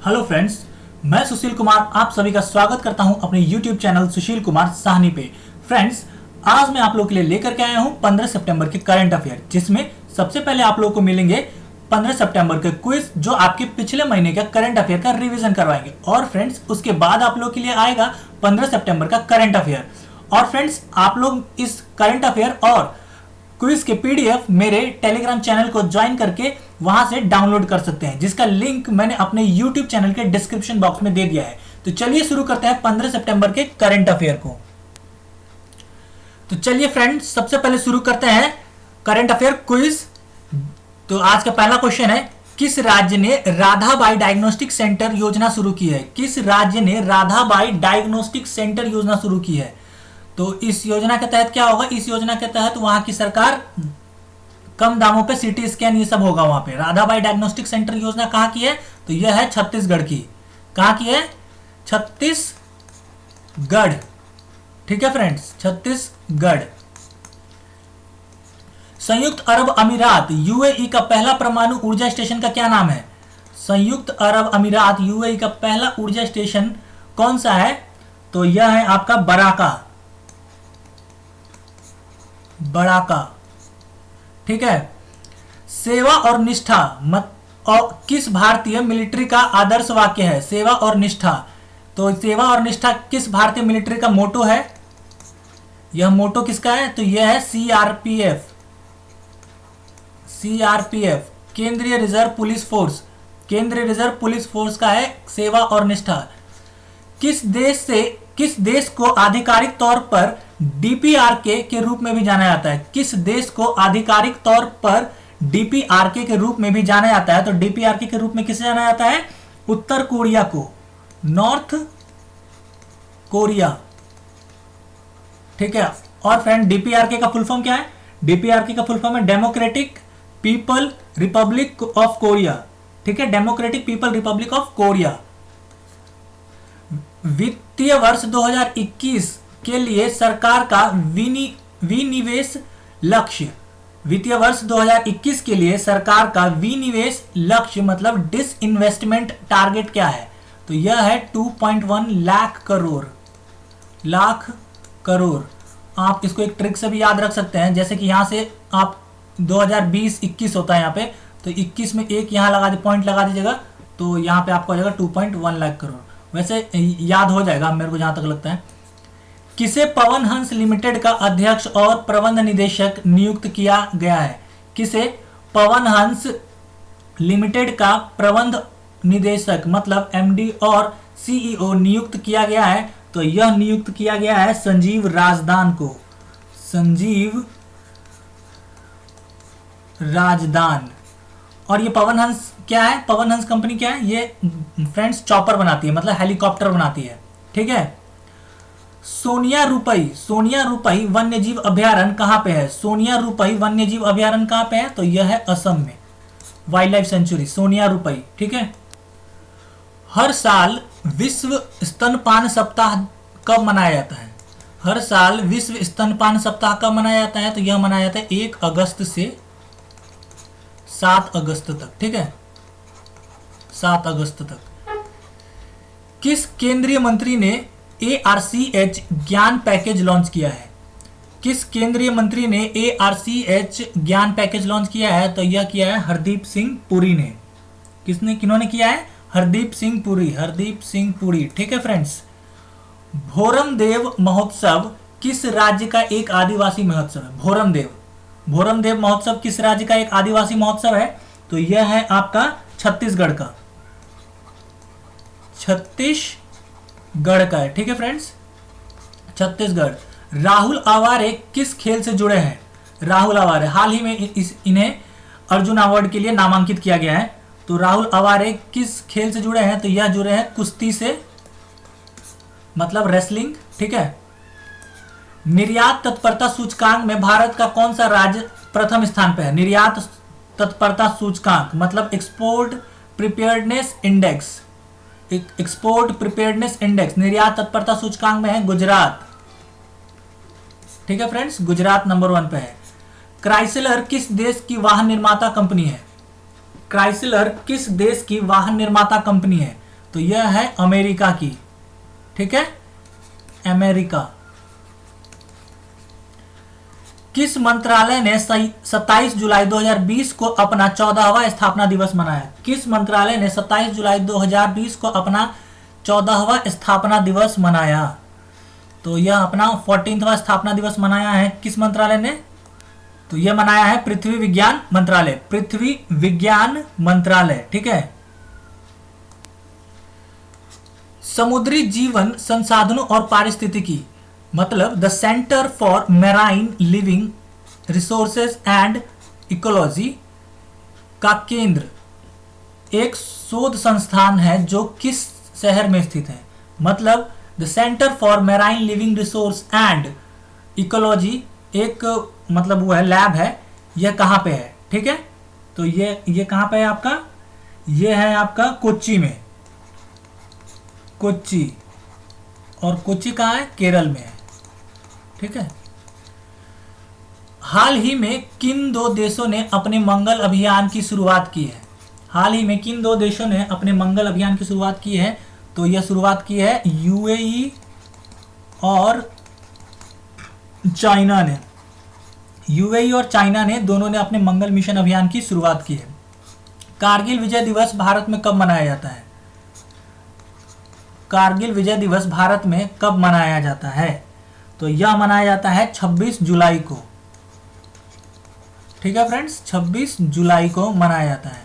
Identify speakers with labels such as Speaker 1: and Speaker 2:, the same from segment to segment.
Speaker 1: Hello friends, मैं सुशील कुमार आप सभी का स्वागत करता हूं अपने YouTube चैनल सुशील कुमार साहनी पे। फ्रेंड्स, आज मैं आप लोगों के लिए लेकर के आया हूं 15 सितंबर के करंट अफेयर, जिसमें सबसे पहले आप लोगों को मिलेंगे 15 सितंबर के क्विज जो आपके पिछले महीने का करंट अफेयर का रिवीजन करवाएंगे। और फ्रेंड्स, उसके बाद आप लोगों के लिए आएगा 15 सितंबर का करंट अफेयर। और फ्रेंड्स, आप लोग इस करंट अफेयर और क्विज के पीडीएफ मेरे टेलीग्राम चैनल को ज्वाइन करके वहां से डाउनलोड कर सकते हैं, जिसका लिंक मैंने अपने यूट्यूब चैनल के डिस्क्रिप्शन बॉक्स में दे दिया है। तो चलिए शुरू करते हैं 15 सितंबर के करंट अफेयर को। तो चलिए फ्रेंड्स, सबसे पहले शुरू करते हैं करंट अफेयर क्विज। तो आज का पहला क्वेश्चन है, किस राज्य ने राधाबाई डायग्नोस्टिक सेंटर योजना शुरू की है? किस राज्य ने राधाबाई डायग्नोस्टिक सेंटर योजना शुरू की है? तो इस योजना के तहत क्या होगा? इस योजना के तहत वहां की सरकार कम दामों पे सीटी स्कैन ये सब होगा वहां पे। राधाबाई डायग्नोस्टिक सेंटर योजना कहां की है? तो यह है छत्तीसगढ़ की। कहां की है? छत्तीसगढ़। ठीक है फ्रेंड्स, छत्तीसगढ़। संयुक्त अरब अमीरात यूएई का पहला परमाणु ऊर्जा स्टेशन का क्या नाम है? संयुक्त अरब अमीरात यूएई का पहला ऊर्जा स्टेशन कौन सा है? तो यह है आपका बराका। बड़ाका। ठीक है। सेवा और निष्ठा और किस भारतीय मिलिट्री का आदर्श वाक्य है? सेवा और निष्ठा। तो सेवा और निष्ठा किस भारतीय मिलिट्री का मोटो है? यह मोटो किसका है? तो यह है सीआरपीएफ। सीआरपीएफ केंद्रीय रिजर्व पुलिस फोर्स। केंद्रीय रिजर्व पुलिस फोर्स का है सेवा और निष्ठा। किस देश को आधिकारिक तौर पर डीपीआरके के रूप में भी जाना जाता है? किस देश को आधिकारिक तौर पर डीपीआरके के रूप में भी जाना जाता है? तो डीपीआरके के रूप में किसे जाना जाता है? उत्तर कोरिया को, नॉर्थ कोरिया। ठीक है। और फ्रेंड, डीपीआरके का फुल फॉर्म क्या है? डीपीआरके का फुल फॉर्म है democratic people Republic of Korea. ठीक है, democratic people Republic of Korea. वित्तीय वर्ष 2021 के लिए सरकार का विनिवेश लक्ष्य। वित्तीय वर्ष 2021 के लिए सरकार का विनिवेश लक्ष्य मतलब डिसइन्वेस्टमेंट टारगेट क्या है? तो यह है 2.1 लाख करोड़। लाख करोड़। आप इसको एक ट्रिक से भी याद रख सकते हैं, जैसे कि यहां से आप 2020-21 होता है यहाँ पे, तो 21 में एक यहाँ लगा पॉइंट लगा दीजिएगा, तो यहाँ पे आपको आ जाएगा 2.1 लाख करोड़। वैसे याद हो जाएगा मेरे को जहां तक लगता है। किसे पवन हंस लिमिटेड का अध्यक्ष और प्रबंध निदेशक नियुक्त किया गया है? किसे पवन हंस लिमिटेड का प्रबंध निदेशक मतलब एमडी और सीईओ नियुक्त किया गया है? तो यह नियुक्त किया गया है संजीव राजदान को। संजीव राजदान। और ये पवन हंस क्या है? पवन हंस कंपनी क्या है? ये फ्रेंड्स चॉपर बनाती है, मतलब हेलीकॉप्टर बनाती है। ठीक है। सोनिया रूपई वन्य जीव अभ्यारण्य कहां पे है? सोनिया रूपई वन्य जीव अभ्यारण्य कहां पे है? तो यह है असम में, वाइल्ड लाइफ सेंचुरी सोनिया रूपई। ठीक है। हर साल विश्व स्तनपान सप्ताह कब मनाया जाता है? हर साल विश्व स्तनपान सप्ताह कब मनाया जाता है? तो यह मनाया जाता है 1 अगस्त से 7 अगस्त तक। ठीक है, 7 अगस्त तक। किस केंद्रीय मंत्री ने ARCH ज्ञान पैकेज लॉन्च किया है? किस केंद्रीय मंत्री ने ARCH ज्ञान पैकेज लॉन्च किया है? तो यह किया है हरदीप सिंह पुरी ने। किन्होंने किया है? हरदीप सिंह पुरी। हरदीप सिंह पुरी। ठीक है फ्रेंड्स। भोरमदेव महोत्सव किस राज्य का एक आदिवासी महोत्सव है? भोरमदेव महोत्सव किस राज्य का एक आदिवासी महोत्सव है? तो यह है आपका छत्तीसगढ़ का। छत्तीसगढ़ का है। ठीक है फ्रेंड्स, छत्तीसगढ़। राहुल आवारे किस खेल से जुड़े हैं? राहुल आवारे हाल ही में इन्हें अर्जुन अवार्ड के लिए नामांकित किया गया है। तो राहुल आवारे किस खेल से जुड़े हैं? तो यह जुड़े हैं कुश्ती से, मतलब रेसलिंग। ठीक है। निर्यात तत्परता सूचकांक में भारत का कौन सा राज्य प्रथम स्थान पे है? निर्यात तत्परता सूचकांक मतलब export preparedness index. Export preparedness index निर्यात तत्परता सूचकांक में है गुजरात। ठीक है फ्रेंड्स, गुजरात नंबर 1 पे है। क्राइसलर किस देश की वाहन निर्माता कंपनी है? क्राइसलर किस देश की वाहन निर्माता कंपनी है? तो यह है अमेरिका की, ठीक है, अमेरिका। किस मंत्रालय ने 27 जुलाई 2020 को अपना 14वां स्थापना दिवस मनाया? किस मंत्रालय ने 27 जुलाई 2020 को अपना 14वां स्थापना दिवस मनाया? तो यह अपना 14वां स्थापना दिवस मनाया है किस मंत्रालय ने? तो यह मनाया है पृथ्वी विज्ञान मंत्रालय, पृथ्वी विज्ञान मंत्रालय, ठीक है। समुद्री जीवन संसाधनों और पारिस्थितिकी, मतलब the centre for marine living resources and ecology का केंद्र एक शोध संस्थान है जो किस शहर में स्थित है? मतलब the centre for marine living resource and ecology एक मतलब वो है, लैब है, यह कहाँ पे है, ठीक है। तो ये कहाँ पे है आपका? ये है आपका कोच्चि में, कोच्चि, और कोच्चि कहाँ है? केरल में है, ठीक है। हाल ही में किन दो देशों ने अपने मंगल अभियान की शुरुआत की है? हाल ही में किन दो देशों ने अपने मंगल अभियान की शुरुआत की है? तो यह शुरुआत की है यूएई और चाइना ने। यूएई और चाइना ने दोनों ने अपने मंगल मिशन अभियान की शुरुआत की है। कारगिल विजय दिवस भारत में कब मनाया जाता है? कारगिल विजय दिवस भारत में कब मनाया जाता है? तो यह मनाया जाता है 26 जुलाई को, ठीक है फ्रेंड्स, 26 जुलाई को मनाया जाता है।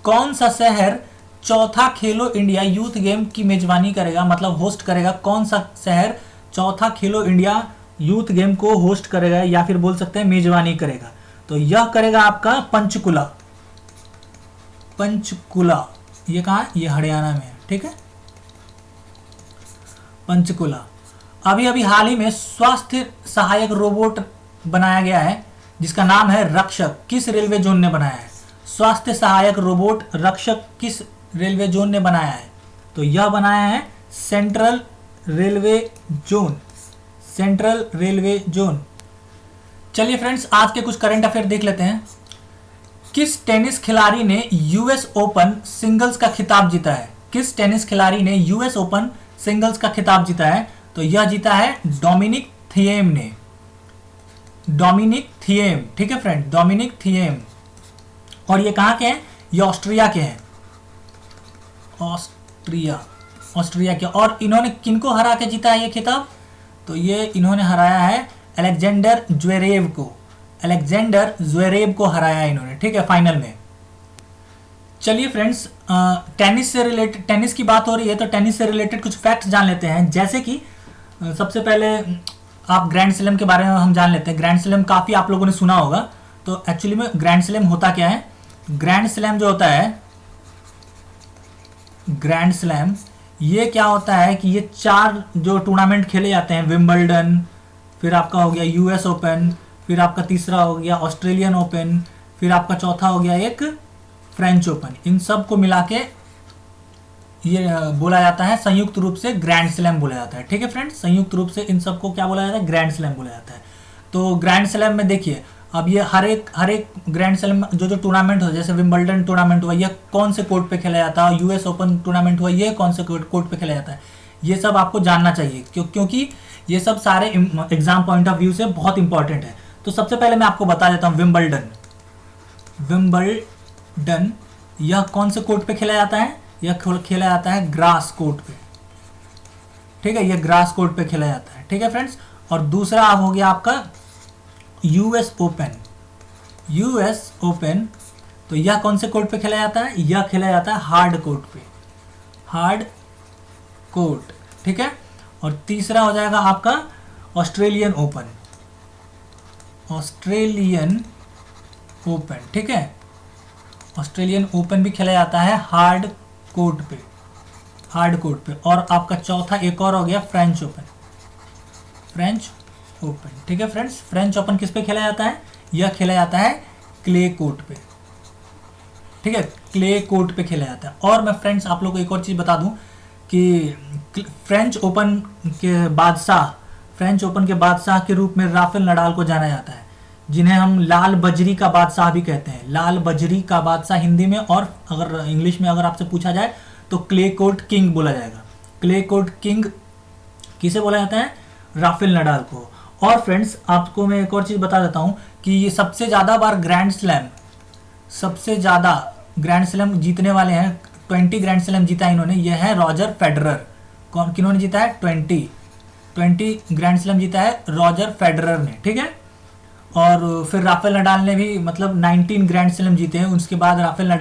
Speaker 1: कौन सा शहर चौथा खेलो इंडिया यूथ गेम की मेजबानी करेगा, मतलब होस्ट करेगा? कौन सा शहर चौथा खेलो इंडिया यूथ गेम को होस्ट करेगा या फिर बोल सकते हैं मेजबानी करेगा? तो यह करेगा आपका पंचकुला। पंचकुला ये कहाँ है? ये हरियाणा में है, ठीक है, पंचकुला। अभी अभी हाल ही में स्वास्थ्य सहायक रोबोट बनाया गया है जिसका नाम है रक्षक, किस रेलवे जोन ने बनाया है? स्वास्थ्य सहायक रोबोट रक्षक किस रेलवे जोन ने बनाया है? तो यह बनाया है central railway zone, central railway zone. चलिए फ्रेंड्स, आज के कुछ करंट अफेयर देख लेते हैं। किस टेनिस खिलाड़ी ने यूएस ओपन सिंगल्स का खिताब जीता है? किस टेनिस खिलाड़ी ने यूएस ओपन सिंगल्स का खिताब जीता है? तो यह जीता है डोमिनिक थिएम ने, डोमिनिक थिएम, ठीक है फ्रेंड, डोमिनिक थिएम। और ये कहाँ के हैं? ये ऑस्ट्रिया के हैं, ऑस्ट्रिया के। और इन्होंने किनको हरा के जीता है ये खिताब? तो ये इन्होंने हराया है अलेक्जेंडर ज्वेरेव को, अलेक्जेंडर ज्वेरेव को हराया है इन्होंने, ठीक है, फाइनल में। चलिए फ्रेंड्स, टेनिस से रिलेटेड, टेनिस की बात हो रही है तो टेनिस से रिलेटेड कुछ फैक्ट्स जान लेते हैं। जैसे कि सबसे पहले आप ग्रैंड स्लैम के बारे में हम जान लेते हैं। ग्रैंड स्लैम काफ़ी आप लोगों ने सुना होगा। तो एक्चुअली में ग्रैंड स्लैम होता क्या है? ग्रैंड स्लैम जो होता है, ग्रैंड स्लैम ये क्या होता है कि ये 4 जो टूर्नामेंट खेले जाते हैं, विंबलडन, फिर आपका हो गया यूएस ओपन, फिर आपका तीसरा हो गया ऑस्ट्रेलियन ओपन, फिर आपका चौथा हो गया एक फ्रेंच ओपन, इन सब को मिला के ये बोला जाता है संयुक्त रूप से ग्रैंड स्लैम बोला जाता है, ठीक है फ्रेंड्स। संयुक्त रूप से इन सबको क्या बोला जाता है? ग्रैंड स्लैम बोला जाता है। तो ग्रैंड स्लैम में देखिए, अब ये हर एक ग्रैंड स्लैम जो टूर्नामेंट हो, जैसे विंबलडन टूर्नामेंट हुआ, यह कौन से कोर्ट पे खेला जाता है? यूएस ओपन टूर्नामेंट हुआ, ये कौन से कोर्ट पे खेला जाता है? ये सब आपको जानना चाहिए क्योंकि ये सब सारे एग्जाम पॉइंट ऑफ व्यू से बहुत इंपॉर्टेंट है। तो सबसे पहले मैं आपको बता देता हूँ, विंबलडन यह कौन से कोर्ट पे खेला जाता है? यह खेला जाता है ग्रास कोर्ट पे, ठीक है, यह ग्रास कोर्ट पे खेला जाता है, ठीक है फ्रेंड्स। और दूसरा अब हो गया आपका यूएस ओपन, यूएस ओपन, तो यह कौन से कोर्ट पे खेला जाता है? यह खेला जाता है हार्ड कोर्ट पे, हार्ड कोर्ट, ठीक है। और तीसरा हो जाएगा आपका ऑस्ट्रेलियन ओपन, ऑस्ट्रेलियन ओपन, ठीक है, ऑस्ट्रेलियन ओपन भी खेला जाता है हार्ड कोर्ट पे, हार्ड कोर्ट पे। और आपका चौथा एक और हो गया फ्रेंच ओपन, फ्रेंच ओपन, ठीक है फ्रेंड्स। फ्रेंच ओपन किस पे खेला जाता है? यह खेला जाता है क्ले कोर्ट पे, ठीक है, क्ले कोर्ट पे खेला जाता है। और मैं फ्रेंड्स आप लोगों को एक और चीज़ बता दूं कि फ्रेंच ओपन के बादशाह, फ्रेंच ओपन के बादशाह के रूप में राफेल नडाल को जाना जाता है, जिन्हें हम लाल बजरी का बादशाह भी कहते हैं, लाल बजरी का बादशाह हिंदी में। और अगर इंग्लिश में अगर आपसे पूछा जाए तो क्ले कोर्ट किंग बोला जाएगा। क्ले कोर्ट किंग किसे बोला जाता है? राफेल नडाल को। और फ्रेंड्स आपको मैं एक और चीज़ बता देता हूँ कि ये सबसे ज़्यादा बार सबसे ज़्यादा ग्रैंड स्लैम जीतने वाले हैं, 20 ग्रैंड स्लैम जीता है इन्होंने, ये है रॉजर फेडरर। कौन किन्होंने जीता है? 20 ग्रैंड स्लैम जीता है रॉजर फेडरर ने, ठीक है। और फिर राफेल नडाल ने भी मतलब 19 ग्रैंड स्लैम जीते हैं, उसके बाद राफेल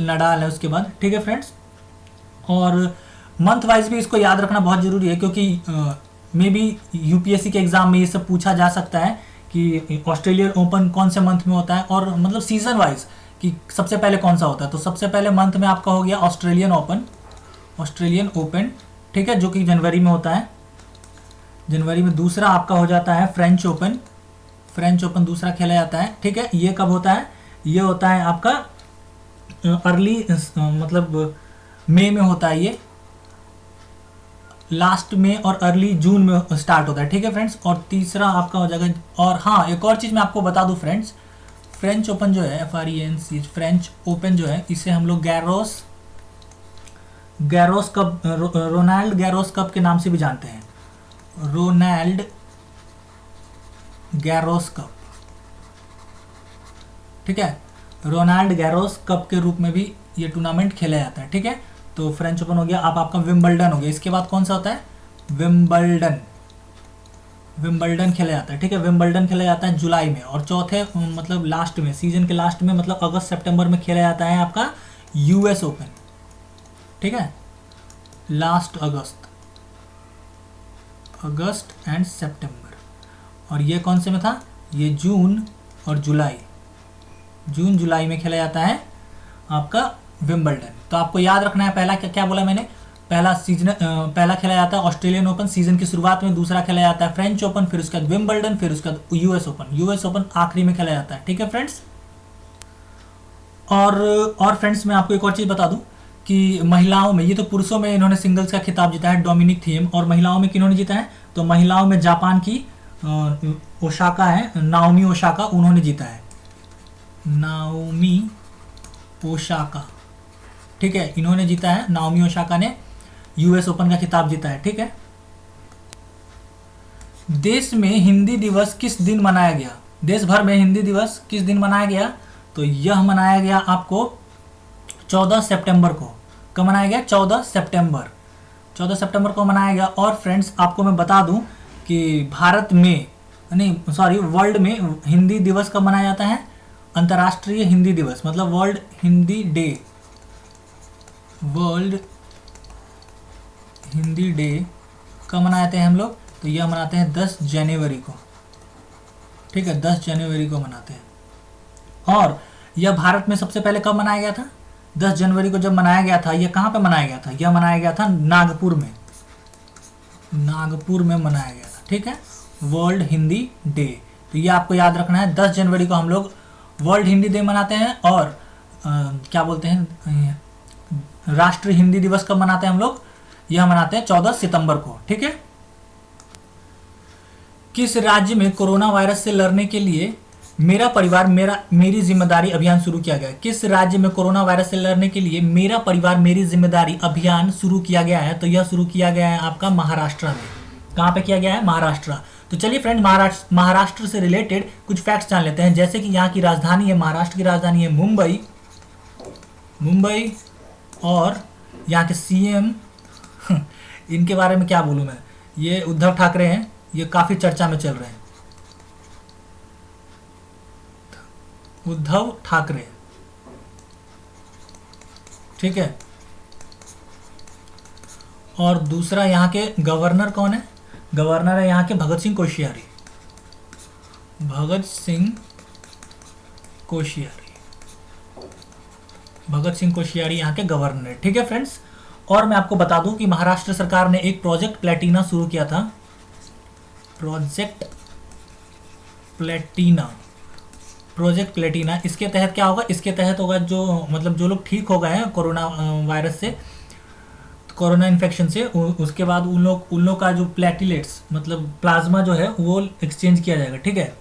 Speaker 1: नडाल है उसके बाद, ठीक है फ्रेंड्स। और मंथ वाइज भी इसको याद रखना बहुत ज़रूरी है, क्योंकि मे बी यूपीएससी के एग्ज़ाम में ये सब पूछा जा सकता है कि ऑस्ट्रेलियन ओपन कौन से मंथ में होता है, और मतलब सीज़न वाइज कि सबसे पहले कौन सा होता है। तो सबसे पहले मंथ में आपका हो गया ऑस्ट्रेलियन ओपन, ठीक है, जो कि जनवरी में होता है, जनवरी में। दूसरा आपका हो जाता है फ्रेंच ओपन दूसरा खेला जाता है, ठीक है। ये कब होता है? ये होता है आपका अर्ली मतलब मई में होता है, ये लास्ट में और अर्ली जून में स्टार्ट होता है, ठीक है फ्रेंड्स। और तीसरा आपका हो जाएगा, और हाँ एक और चीज़ मैं आपको बता दूं फ्रेंड्स, फ्रेंच ओपन जो है FRENC फ्रेंच ओपन जो है, इसे हम लोग Garros cup, Roland Garros cup के नाम से भी जानते हैं, रोनाल्ड गैरोस कप, ठीक है। रोनाल्ड गैरोस कप के रूप में भी ये टूर्नामेंट खेला जाता है, ठीक है। तो फ्रेंच ओपन हो गया, अब आपका विंबलडन हो गया। इसके बाद कौन सा होता है? विंबलडन खेला जाता है, ठीक है। विंबलडन खेला जाता है जुलाई में। और चौथे मतलब लास्ट में, सीजन के लास्ट में, मतलब अगस्त सितंबर में खेला जाता है आपका US ओपन, ठीक है। लास्ट अगस्त एंड सितंबर। और ये कौन से में था? ये जून जुलाई में खेला जाता है आपका विंबलडन। तो आपको याद रखना है, पहला क्या बोला मैंने, पहला खेला जाता है ऑस्ट्रेलियन ओपन सीजन की शुरुआत में, दूसरा खेला जाता है फ्रेंच ओपन, फिर उसके बाद विंबलडन, फिर उसके बाद यूएस ओपन आखिरी में खेला जाता है, ठीक है फ्रेंड्स। और फ्रेंड्स मैं आपको एक और चीज़ बता दूं कि महिलाओं में, ये तो पुरुषों में इन्होंने सिंगल्स का खिताब जीता है डोमिनिक थीम, और महिलाओं में किन्होंने जीता है? तो महिलाओं में जापान की ओसाका है, नाओमी ओसाका, उन्होंने जीता है, नाओमी ओसाका, ठीक है, इन्होंने जीता है, नाओमी ओसाका ने US ओपन का खिताब जीता है, ठीक है। देश में हिंदी दिवस किस दिन मनाया गया? देश भर में हिंदी दिवस किस दिन मनाया गया? तो यह मनाया गया आपको 14 सितंबर को। कब मनाया गया? 14 सितंबर को मनाया गया। और फ्रेंड्स आपको मैं बता दूं कि वर्ल्ड में हिंदी दिवस कब मनाया जाता है? अंतर्राष्ट्रीय हिंदी दिवस मतलब वर्ल्ड हिंदी डे कब मनाते हैं हम लोग? तो यह मनाते हैं 10 जनवरी को, ठीक है, 10 जनवरी को मनाते हैं। और यह भारत में सबसे पहले कब मनाया गया था? 10 जनवरी को जब मनाया गया था, यह कहाँ पे मनाया गया था? यह मनाया गया था नागपुर में मनाया गया था, ठीक है, वर्ल्ड हिंदी डे। तो ये आपको याद रखना है, 10 जनवरी को हम लोग वर्ल्ड हिंदी डे मनाते हैं। और क्या बोलते हैं, राष्ट्रीय हिंदी दिवस कब मनाते हैं हम लोग? यह मनाते हैं 14 सितंबर को, ठीक है। किस राज्य में कोरोना वायरस से लड़ने के लिए मेरा परिवार मेरी जिम्मेदारी अभियान शुरू किया गया? किस राज्य में कोरोना वायरस से लड़ने के लिए मेरा परिवार मेरी जिम्मेदारी अभियान शुरू किया गया है? तो यह शुरू किया गया है आपका महाराष्ट्र में। कहाँ पे किया गया है? महाराष्ट्र। तो चलिए फ्रेंड, महाराष्ट्र से रिलेटेड कुछ फैक्ट्स जान लेते हैं। जैसे कि यहाँ की राजधानी है, महाराष्ट्र की राजधानी है मुंबई, और यहाँ के CM इनके बारे में क्या बोलूँ मैं, ये उद्धव ठाकरे हैं, ये काफ़ी चर्चा में चल रहे हैं, उद्धव ठाकरे, ठीक है। और दूसरा यहाँ के गवर्नर कौन है? गवर्नर है यहाँ के भगत सिंह कोश्यारी यहाँ के गवर्नर है, ठीक है फ्रेंड्स। और मैं आपको बता दूं कि महाराष्ट्र सरकार ने एक प्रोजेक्ट प्लेटिना शुरू किया था, प्रोजेक्ट प्लेटिना। इसके तहत क्या होगा? इसके तहत होगा जो लोग ठीक हो गए हैं कोरोना वायरस से, कोरोना इन्फेक्शन से, उसके बाद उन लोग का जो प्लेटिलेट्स मतलब प्लाज्मा जो है वो एक्सचेंज किया जाएगा, ठीक है,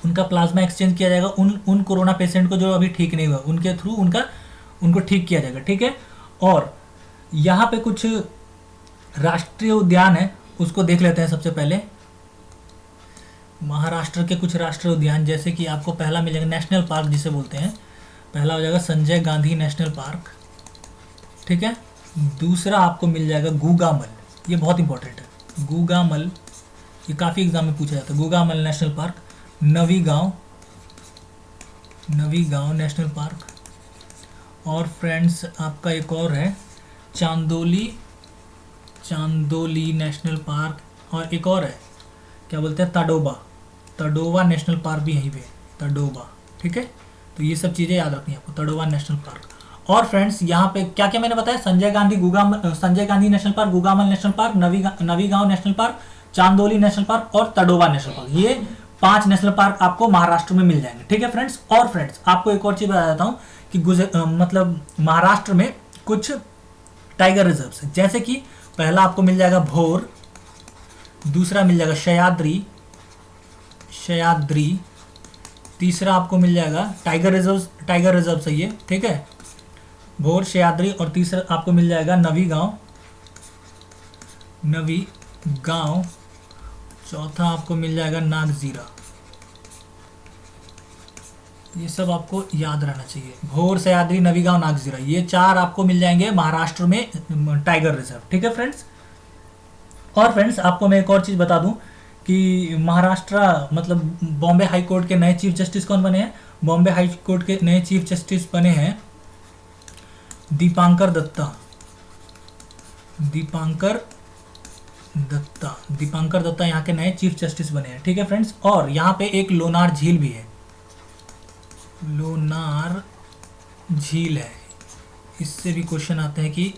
Speaker 1: उनका प्लाज्मा एक्सचेंज किया जाएगा उन कोरोना पेशेंट को जो अभी ठीक नहीं हुआ, उनके थ्रू उनका उनको ठीक किया जाएगा, ठीक है। और यहाँ पे कुछ राष्ट्रीय उद्यान है, उसको देख लेते हैं सबसे पहले। महाराष्ट्र के कुछ राष्ट्रीय उद्यान, जैसे कि आपको पहला मिलेगा नेशनल पार्क जिसे बोलते हैं, पहला हो जाएगा संजय गांधी नेशनल पार्क, ठीक है। दूसरा आपको मिल जाएगा गूगामल, ये बहुत इंपॉर्टेंट है, गूगामल, ये काफ़ी एग्जाम में पूछा जाता है, Gugamal national park. Navegaon national park. और फ्रेंड्स आपका एक और है चांदोली नेशनल पार्क। और एक और है, क्या बोलते हैं, तडोवा नेशनल पार्क भी यहीं पे, तडोवा, ठीक है। तो ये सब चीज़ें याद रखनी है आपको, तडोवा नेशनल पार्क। और फ्रेंड्स यहाँ पे क्या क्या मैंने बताया, Sanjay Gandhi national park, Gugamal national park, Navegaon national park, Chandoli national park और तडोवा नेशनल पार्क, ये 5 नेशनल पार्क आपको महाराष्ट्र में मिल जाएंगे, ठीक है फ्रेंड्स। और फ्रेंड्स आपको एक और चीज़ बता देता हूँ कि मतलब महाराष्ट्र में कुछ टाइगर रिजर्व्स हैं, जैसे कि पहला आपको मिल जाएगा भोर, दूसरा मिल जाएगा सह्याद्री, तीसरा आपको मिल जाएगा टाइगर रिजर्व सही है, ठीक है, भोर, सह्याद्री। और तीसरा आपको मिल जाएगा नवीगांव, चौथा आपको मिल जाएगा नागजीरा। ये सब आपको याद रहना चाहिए, भोर, सह्याद्री, नवीगांव, नागजीरा, ये 4 आपको मिल जाएंगे महाराष्ट्र में टाइगर रिजर्व, ठीक है फ्रेंड्स। और फ्रेंड्स आपको मैं एक और चीज़ बता दूं कि महाराष्ट्र मतलब बॉम्बे हाई कोर्ट के नए चीफ जस्टिस कौन बने हैं, बॉम्बे हाई कोर्ट के नए चीफ जस्टिस बने हैं दीपांकर दत्ता यहाँ के नए चीफ जस्टिस बने हैं, ठीक है फ्रेंड्स। और यहाँ पे एक लोनार झील भी है, लोनार झील है, इससे भी क्वेश्चन आते हैं कि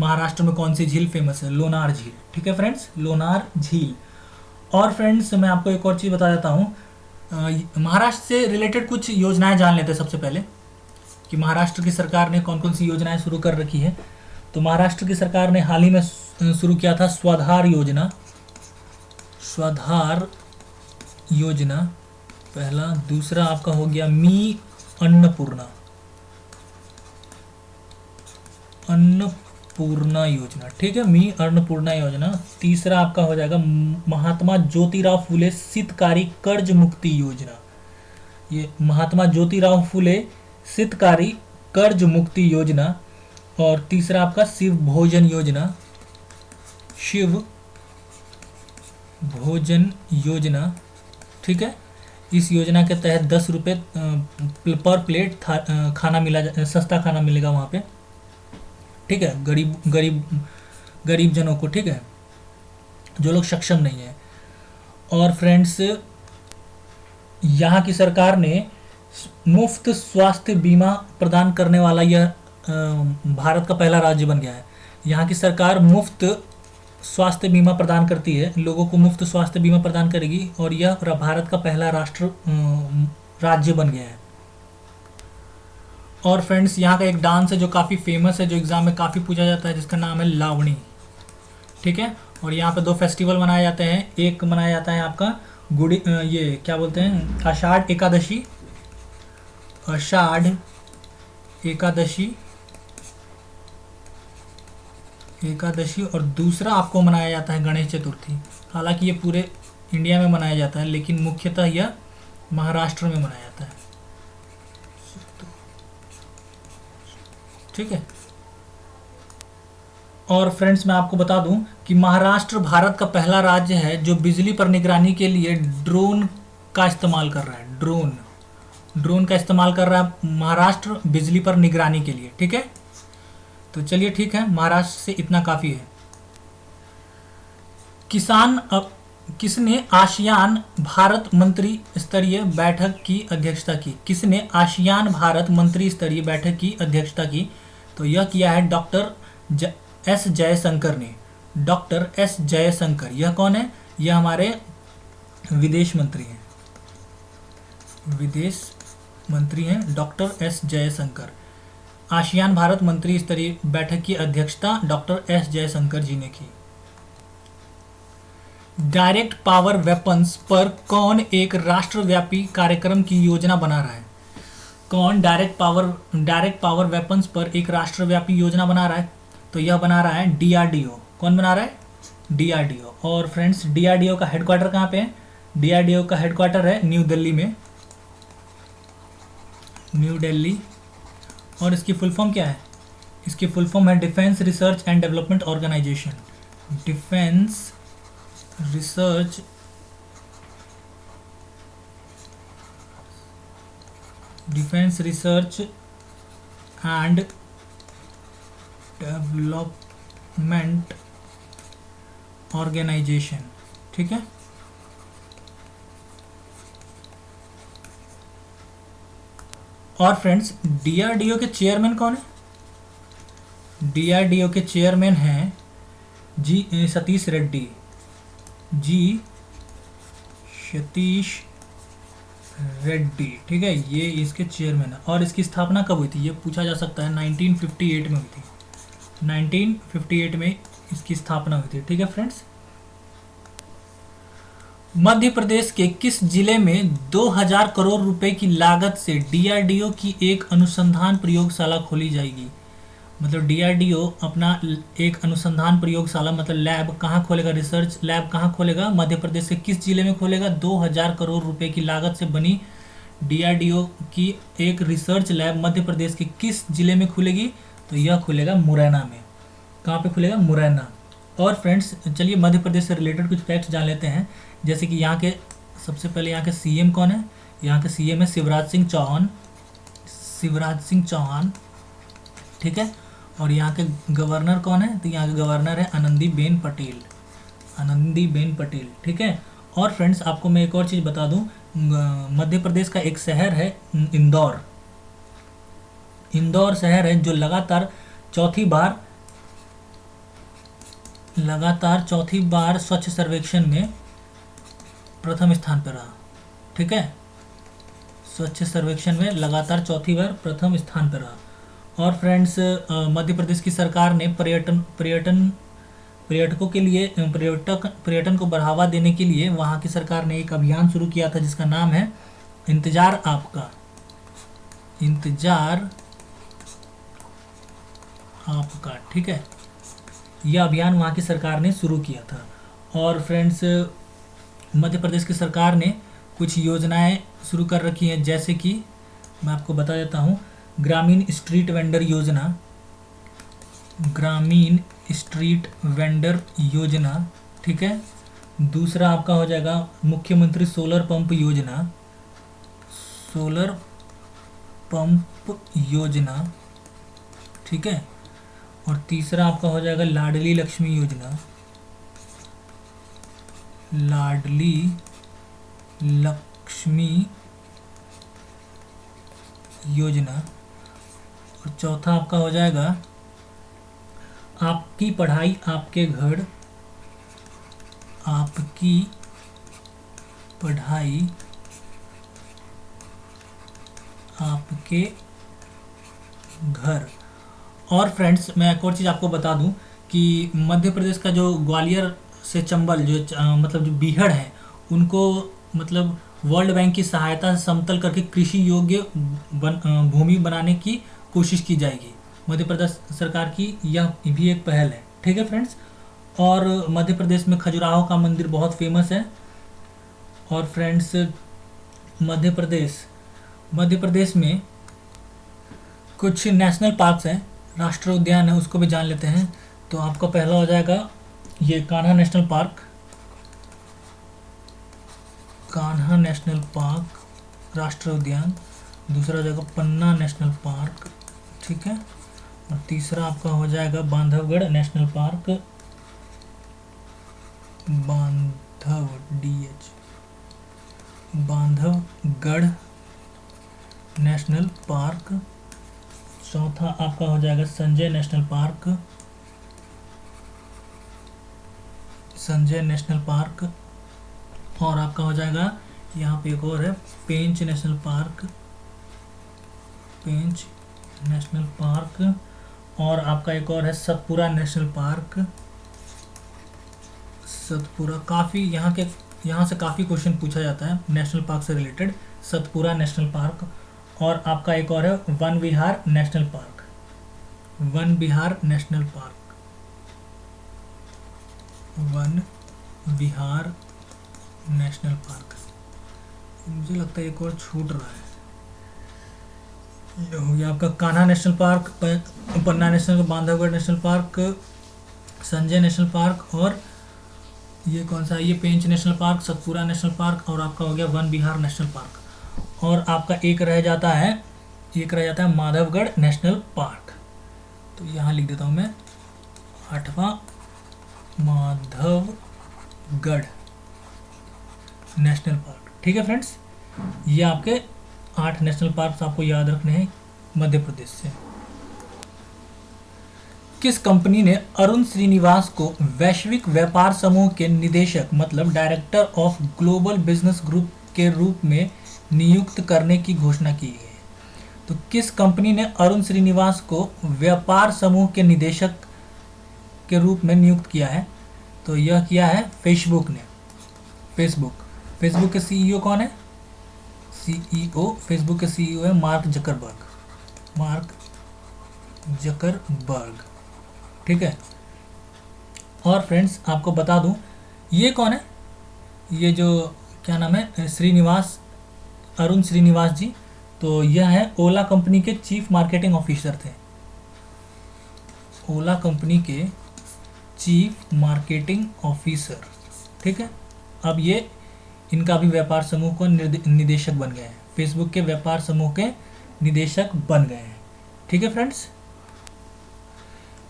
Speaker 1: महाराष्ट्र में कौन सी झील फेमस है, लोनार झील, ठीक है फ्रेंड्स, लोनार झील। और फ्रेंड्स मैं आपको एक और चीज़ बता देता हूँ, महाराष्ट्र से रिलेटेड कुछ योजनाएं जान लेते हैं सबसे पहले कि महाराष्ट्र की सरकार ने कौन कौन सी योजनाएं शुरू कर रखी है। तो महाराष्ट्र की सरकार ने हाल ही में शुरू किया था स्वाधार योजना पहला, दूसरा आपका हो गया मी अन्नपूर्णा योजना, ठीक है, मी अन्नपूर्णा योजना। तीसरा आपका हो जाएगा महात्मा ज्योतिराव फुले शीतकारी कर्ज मुक्ति योजना, ये महात्मा ज्योतिराव फुले शीतकारी कर्ज मुक्ति योजना। और तीसरा आपका शिव भोजन योजना, ठीक है। इस योजना के तहत 10 रुपये पर प्लेट खाना सस्ता खाना मिलेगा वहाँ पे, ठीक है, गरीब जनों को, ठीक है, जो लोग सक्षम नहीं है। और फ्रेंड्स यहाँ की सरकार ने मुफ्त स्वास्थ्य बीमा प्रदान करने वाला यह भारत का पहला राज्य बन गया है। यहाँ की सरकार मुफ्त स्वास्थ्य बीमा प्रदान करती है, लोगों को मुफ्त स्वास्थ्य बीमा प्रदान करेगी, और यह भारत का पहला राज्य बन गया है। और फ्रेंड्स यहाँ का एक डांस है जो काफ़ी फेमस है, जो एग्ज़ाम में काफ़ी पूछा जाता है, जिसका नाम है लावणी, ठीक है। और यहाँ पे 2 फेस्टिवल मनाए जाते हैं, एक मनाया जाता है आपका ये क्या बोलते हैं, आषाढ़ एकादशी, और दूसरा आपको मनाया जाता है गणेश चतुर्थी। हालांकि ये पूरे इंडिया में मनाया जाता है, लेकिन मुख्यतः यह महाराष्ट्र में मनाया जाता है, ठीक है। और फ्रेंड्स मैं आपको बता दूं कि महाराष्ट्र भारत का पहला राज्य है जो बिजली पर निगरानी के लिए ड्रोन का इस्तेमाल कर रहा है, ड्रोन का इस्तेमाल कर रहा है महाराष्ट्र बिजली पर निगरानी के लिए, ठीक है। तो चलिए ठीक है, महाराष्ट्र से इतना काफ़ी है। किसने आसियान भारत मंत्री स्तरीय बैठक की अध्यक्षता की, किसने आसियान भारत मंत्री स्तरीय बैठक की अध्यक्षता की? तो यह किया है डॉक्टर एस जयशंकर ने, डॉक्टर एस जयशंकर। यह कौन है? यह हमारे विदेश मंत्री हैं, विदेश मंत्री हैं doctor S Jaishankar. ASEAN Bharat मंत्री स्तरीय बैठक की अध्यक्षता डॉक्टर एस जयशंकर जी ने की। डायरेक्ट पावर वेपन्स पर कौन एक राष्ट्रव्यापी कार्यक्रम की योजना बना रहा है? कौन डायरेक्ट पावर वेपन्स पर एक राष्ट्रव्यापी योजना बना रहा है? तो यह बना रहा है डीआरडीओ। कौन बना रहा है? डीआरडीओ। और फ्रेंड्स डीआरडीओ का हेडक्वार्टर कहाँ पे है? डीआरडीओ का हेडक्वार्टर है न्यू दिल्ली में, न्यू दिल्ली। और इसकी फुल फॉर्म क्या है? इसकी फुल फॉर्म है defence research and development organisation. Defence research and development organisation. ठीक है। और फ्रेंड्स डीआरडीओ के चेयरमैन कौन है? डीआरडीओ के चेयरमैन हैं जी सतीश रेड्डी। जी सतीश रेड्डी। ठीक है, ये इसके चेयरमैन है। और इसकी स्थापना कब हुई थी? ये पूछा जा सकता है। 1958 में हुई थी। 1958 में इसकी स्थापना हुई थी। ठीक है फ्रेंड्स। मध्य प्रदेश के किस जिले में 2000 करोड़ रुपए की लागत से डीआरडीओ की एक अनुसंधान प्रयोगशाला खोली जाएगी? मतलब डीआरडीओ अपना एक अनुसंधान प्रयोगशाला मतलब लैब कहाँ खोलेगा? रिसर्च लैब कहाँ खोलेगा? मध्य प्रदेश के किस जिले में खोलेगा? 2000 करोड़ रुपए की लागत से बनी डीआरडीओ की एक रिसर्च लैब मध्य प्रदेश के किस जिले में खुलेगी? तो यह खुलेगा मुरैना में। कहाँ पे खुलेगा? मुरैना। और फ्रेंड्स चलिए मध्य प्रदेश से रिलेटेड कुछ फैक्ट्स जान लेते हैं। जैसे कि यहाँ के सबसे पहले यहाँ के सीएम कौन है? यहाँ के सीएम है शिवराज सिंह चौहान। शिवराज सिंह चौहान। ठीक है। और यहाँ के गवर्नर कौन है? तो यहाँ के गवर्नर है आनंदीबेन पटेल। आनंदीबेन पटेल। ठीक है। और फ्रेंड्स आपको मैं एक और चीज़ बता दूं, मध्य प्रदेश का एक शहर है इंदौर। इंदौर शहर है जो लगातार चौथी बार स्वच्छ सर्वेक्षण में प्रथम स्थान पर रहा। ठीक है, स्वच्छ सर्वेक्षण में लगातार चौथी बार प्रथम स्थान पर रहा। और फ्रेंड्स मध्य प्रदेश की सरकार ने पर्यटकों के लिए पर्यटन को बढ़ावा देने के लिए वहाँ की सरकार ने एक अभियान शुरू किया था जिसका नाम है इंतजार आपका। इंतजार आपका। ठीक है, यह अभियान वहाँ की सरकार ने शुरू किया था। और फ्रेंड्स मध्य प्रदेश की सरकार ने कुछ योजनाएं शुरू कर रखी हैं, जैसे कि मैं आपको बता देता हूँ, ग्रामीण स्ट्रीट वेंडर योजना। ग्रामीण स्ट्रीट वेंडर योजना। ठीक है। दूसरा आपका हो जाएगा मुख्यमंत्री सोलर पंप योजना। सोलर पंप योजना। ठीक है। और तीसरा आपका हो जाएगा लाडली लक्ष्मी योजना। लाडली लक्ष्मी योजना। और चौथा आपका हो जाएगा आपकी पढ़ाई आपके घर। आपकी पढ़ाई आपके घर। और फ्रेंड्स मैं एक और चीज़ आपको बता दूं कि मध्य प्रदेश का जो ग्वालियर से चंबल मतलब जो बीहड़ है उनको मतलब वर्ल्ड बैंक की सहायता से समतल करके कृषि योग्य भूमि बनाने की कोशिश की जाएगी। मध्य प्रदेश सरकार की यह भी एक पहल है। ठीक है फ्रेंड्स। और मध्य प्रदेश में खजुराहो का मंदिर बहुत फेमस है। और फ्रेंड्स मध्य प्रदेश में कुछ नेशनल पार्क्स हैं, राष्ट्रीय उद्यान है, उसको भी जान लेते हैं। तो आपका पहला हो जाएगा ये Kanha national park. Kanha national park राष्ट्रीय उद्यान। दूसरा हो जाएगा पन्ना नेशनल पार्क। ठीक है। और तीसरा आपका हो जाएगा Bandhavgarh national park. Bandhavgarh national park. चौथा आपका हो जाएगा Sanjay national park. Sanjay national park. और आपका हो जाएगा यहाँ पे एक और है पेंच नेशनल पार्क। पेंच नेशनल पार्क। और आपका एक और है सतपुरा नेशनल पार्क। सतपुरा काफ़ी यहाँ से काफ़ी क्वेश्चन पूछा जाता है नेशनल पार्क से रिलेटेड। Satpura national park. और आपका एक और है वन विहार नेशनल पार्क, वन विहार नेशनल पार्क, वन विहार नेशनल पार्क। मुझे लगता है एक और छूट रहा है। ये हो गया आपका Kanha national park, Panna national, Bandhavgarh national park, Sanjay national park, और ये कौन सा है, ये Pench national park, Satpura national park, और आपका हो गया वन विहार नेशनल पार्क। और आपका एक रह जाता है माधवगढ़ नेशनल पार्क। तो यहाँ लिख देता हूँ मैं 8वां माधवगढ़ नेशनल पार्क। ठीक है फ्रेंड्स, ये आपके 8 नेशनल पार्क आपको याद रखने हैं मध्य प्रदेश से। किस कंपनी ने अरुण श्रीनिवास को वैश्विक व्यापार समूह के निदेशक मतलब director of global business group के रूप में नियुक्त करने की घोषणा की है? तो किस कंपनी ने अरुण श्रीनिवास को व्यापार समूह के निदेशक के रूप में नियुक्त किया है? तो यह किया है फेसबुक ने। फेसबुक के सीईओ कौन है? फेसबुक के सीईओ है मार्क जकरबर्ग। ठीक है। और फ्रेंड्स आपको बता दूं, ये कौन है? ये जो क्या नाम है, अरुण श्रीनिवास जी। तो यह है ओला कंपनी के चीफ मार्केटिंग ऑफिसर थे, ओला कंपनी के चीफ मार्केटिंग ऑफिसर। ठीक है। अब ये इनका भी व्यापार समूह को निदेशक बन गए हैं, फेसबुक के व्यापार समूह के निदेशक बन गए हैं। ठीक है फ्रेंड्स।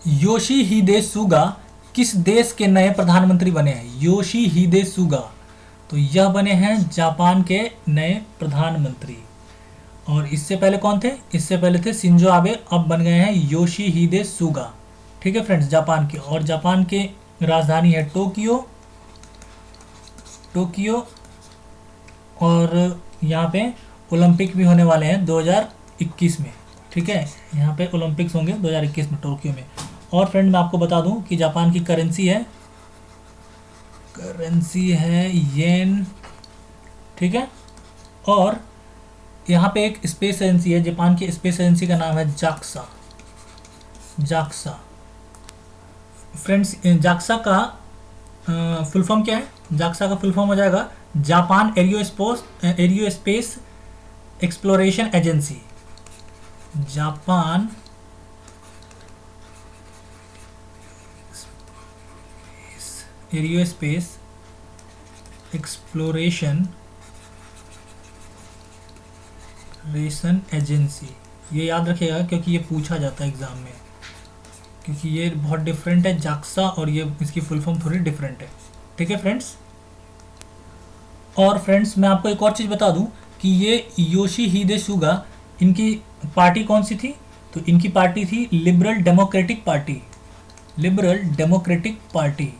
Speaker 1: योशीहिदे सुगा किस देश के नए प्रधानमंत्री बने हैं? योशीहिदे सुगा, तो यह बने हैं जापान के नए प्रधानमंत्री। और इससे पहले कौन थे? इससे पहले थे शिंजो आबे, अब बन गए हैं योशीहिदे सुगा। ठीक है फ्रेंड्स, जापान के। और जापान के राजधानी है टोक्यो। और यहाँ पे ओलंपिक भी होने वाले हैं 2021 में। ठीक है, यहाँ पे ओलंपिक्स होंगे 2021 में टोक्यो में। और फ्रेंड मैं आपको बता दूं कि जापान की करेंसी है येन। ठीक है। और यहाँ पे एक स्पेस एजेंसी है, जापान की स्पेस एजेंसी का नाम है जाक्सा। फ्रेंड्स जाक्सा का फुल फॉर्म क्या है? जाक्सा का फुल फॉर्म हो जाएगा Japan aerospace exploration agency. Japan aerospace exploration agency. ये याद रखिएगा क्योंकि ये पूछा जाता है एग्जाम में, क्योंकि ये बहुत डिफरेंट है जाक्सा, और ये इसकी फुल फॉर्म थोड़ी डिफरेंट है। ठीक है फ्रेंड्स। और फ्रेंड्स मैं आपको एक और चीज़ बता दूं कि ये योशीहिदे सुगा, इनकी पार्टी कौन सी थी? तो इनकी पार्टी थी लिबरल डेमोक्रेटिक पार्टी।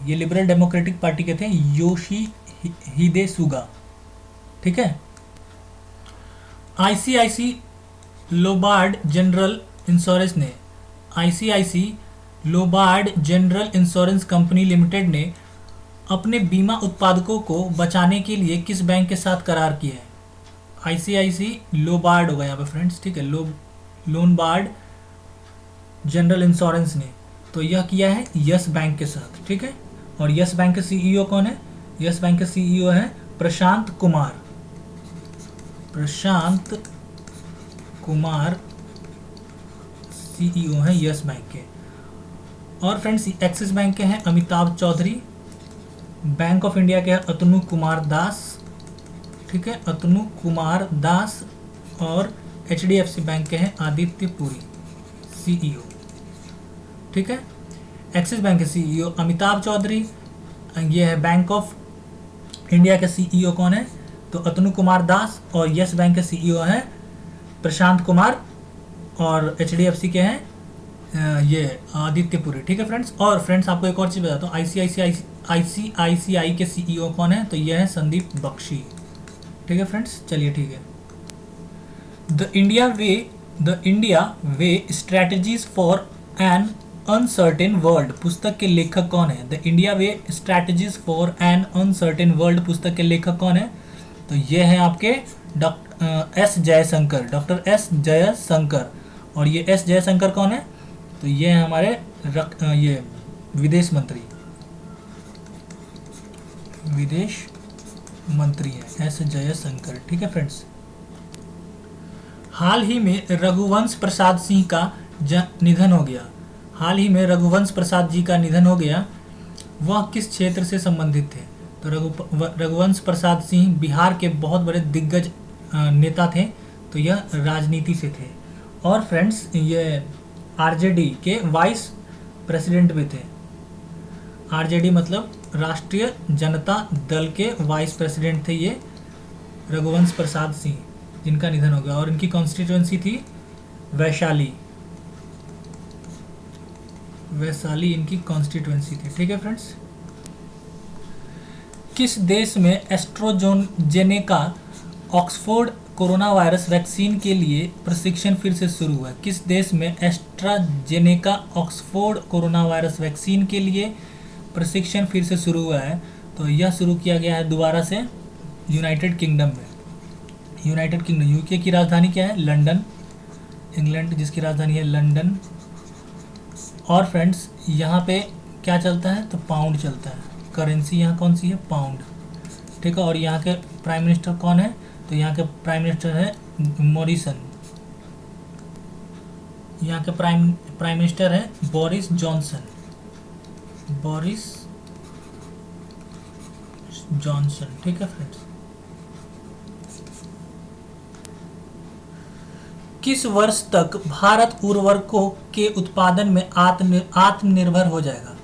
Speaker 1: ये लिबरल डेमोक्रेटिक पार्टी के थे योशीहिदे सुगा। ठीक है। ICICI Lombard general insurance company limited ने अपने बीमा उत्पादकों को बचाने के लिए किस बैंक के साथ करार किया है? आईसीआईसी लोम्बार्ड होगा यहाँ पे फ्रेंड्स। ठीक है, लोम्बार्ड जनरल इंश्योरेंस ने तो यह किया है यस बैंक के साथ। ठीक है। और यस बैंक के सीईओ कौन है? यस बैंक के सीईओ है प्रशांत कुमार सीईओ है यस बैंक के। और फ्रेंड्स एक्सिस बैंक के हैं Amitabh Chaudhary, bank of India के हैं अतनु कुमार दास। ठीक है, अतनु कुमार दास। और एचडीएफसी बैंक के हैं आदित्य पुरी सीईओ। ठीक है, एक्सिस बैंक के सीईओ अमिताभ चौधरी। ये है बैंक ऑफ इंडिया के सीईओ कौन है? तो अतनु कुमार दास। और यस बैंक के सीईओ है प्रशांत कुमार। और एचडीएफसी के हैं ये आदित्य पुरी। ठीक है फ्रेंड्स। और फ्रेंड्स आपको एक और चीज़ बताता हूँ, आईसीआईसीआई के सीईओ कौन है? तो ये है संदीप बख्शी। ठीक है फ्रेंड्स, चलिए ठीक है। The India way strategies for an uncertain world पुस्तक के लेखक कौन है? The India way strategies for an uncertain world पुस्तक के लेखक कौन है? तो ये है आपके S Jaishankar, doctor S Jaishankar. और ये एस जयशंकर कौन है? तो ये है हमारे ये विदेश मंत्री, विदेश मंत्री है एस जयशंकर। ठीक है फ्रेंड्स। हाल ही में रघुवंश प्रसाद सिंह का निधन हो गया। हाल ही में रघुवंश प्रसाद जी का निधन हो गया। वह किस क्षेत्र से संबंधित थे? तो रघुवंश प्रसाद सिंह बिहार के बहुत बड़े दिग्गज नेता थे। तो यह राजनीति से थे। और फ्रेंड्स ये आरजेडी के वाइस प्रेसिडेंट भी थे। आरजेडी मतलब राष्ट्रीय जनता दल के वाइस प्रेसिडेंट थे ये रघुवंश प्रसाद सिंह, जिनका निधन हो गया। और इनकी कॉन्स्टिट्यूएंसी थी वैशाली, वैशाली इनकी कॉन्स्टिट्यूएंसी थी। ठीक है फ्रेंड्स। किस देश में AstraZeneca Oxford corona virus vaccine के लिए प्रशिक्षण फिर से शुरू हुआ? किस देश में AstraZeneca Oxford corona virus vaccine के लिए प्रशिक्षण फिर से शुरू हुआ है? तो यह शुरू किया गया है दोबारा से यूनाइटेड किंगडम में। यूनाइटेड किंगडम, यूके की राजधानी क्या है? लंदन। इंग्लैंड जिसकी राजधानी है लंदन। और फ्रेंड्स यहाँ पे क्या चलता है? तो पाउंड चलता है। करेंसी यहाँ कौन सी है? पाउंड। ठीक है। और यहाँ के प्राइम मिनिस्टर कौन है? तो यहाँ के प्राइम मिनिस्टर है मॉरिसन। यहाँ के प्राइम मिनिस्टर है बोरिस जॉनसन, बोरिस जॉनसन। ठीक है फ्रेंड्स। किस वर्ष तक भारत उर्वरकों के उत्पादन में आत्मनिर्भर हो जाएगा?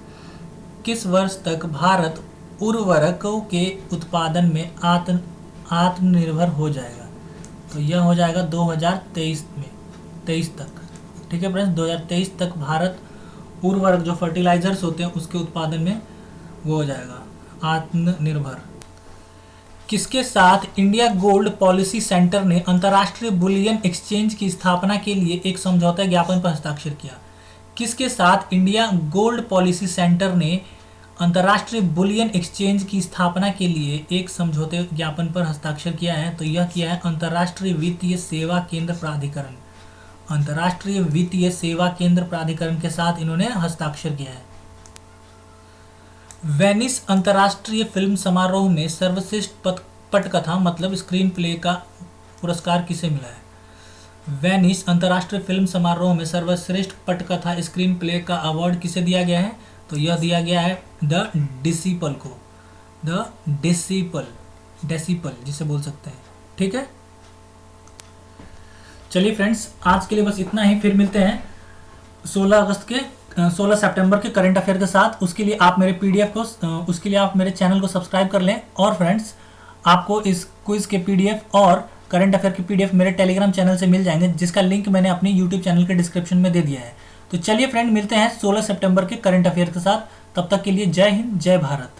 Speaker 1: किस वर्ष तक भारत उर्वरकों के उत्पादन में आत्मनिर्भर हो जाएगा? तो यह हो जाएगा 2023 में, 23 तक। ठीक है फ्रेंड्स। 2023 तक भारत उर्वरक जो फर्टिलाइजर्स होते हैं उसके उत्पादन में वो हो जाएगा आत्मनिर्भर। किसके साथ इंडिया गोल्ड पॉलिसी सेंटर ने अंतर्राष्ट्रीय बुलियन एक्सचेंज की स्थापना के लिए एक समझौता ज्ञापन पर हस्ताक्षर किया? किसके साथ इंडिया गोल्ड पॉलिसी सेंटर ने अंतर्राष्ट्रीय बुलियन एक्सचेंज की स्थापना के लिए एक समझौते ज्ञापन पर हस्ताक्षर किया है? तो यह किया है अंतर्राष्ट्रीय वित्तीय सेवा केंद्र प्राधिकरण, अंतर्राष्ट्रीय वित्तीय सेवा केंद्र प्राधिकरण के साथ इन्होंने हस्ताक्षर किया है। वेनिस अंतर्राष्ट्रीय फिल्म समारोह में सर्वश्रेष्ठ पटकथा मतलब स्क्रीन प्ले का पुरस्कार किसे मिला है? वेनिस अंतर्राष्ट्रीय फिल्म समारोह में सर्वश्रेष्ठ पटकथा स्क्रीन प्ले का अवार्ड किसे दिया गया है? तो यह दिया गया है द डिसिपल को, द डेसिपल जिसे बोल सकते हैं। ठीक है। चलिए फ्रेंड्स आज के लिए बस इतना ही। फिर मिलते हैं 16 सितंबर के करंट अफेयर के साथ। उसके लिए आप मेरे पीडीएफ को उसके लिए आप मेरे चैनल को सब्सक्राइब कर लें। और फ्रेंड्स आपको इस क्विज के पीडीएफ और करंट अफेयर की पीडीएफ मेरे टेलीग्राम चैनल से मिल जाएंगे, जिसका लिंक मैंने अपने यूट्यूब चैनल के डिस्क्रिप्शन में दे दिया है। तो चलिए फ्रेंड मिलते हैं 16 सितंबर के करंट अफेयर के साथ। तब तक के लिए जय हिंद, जय भारत।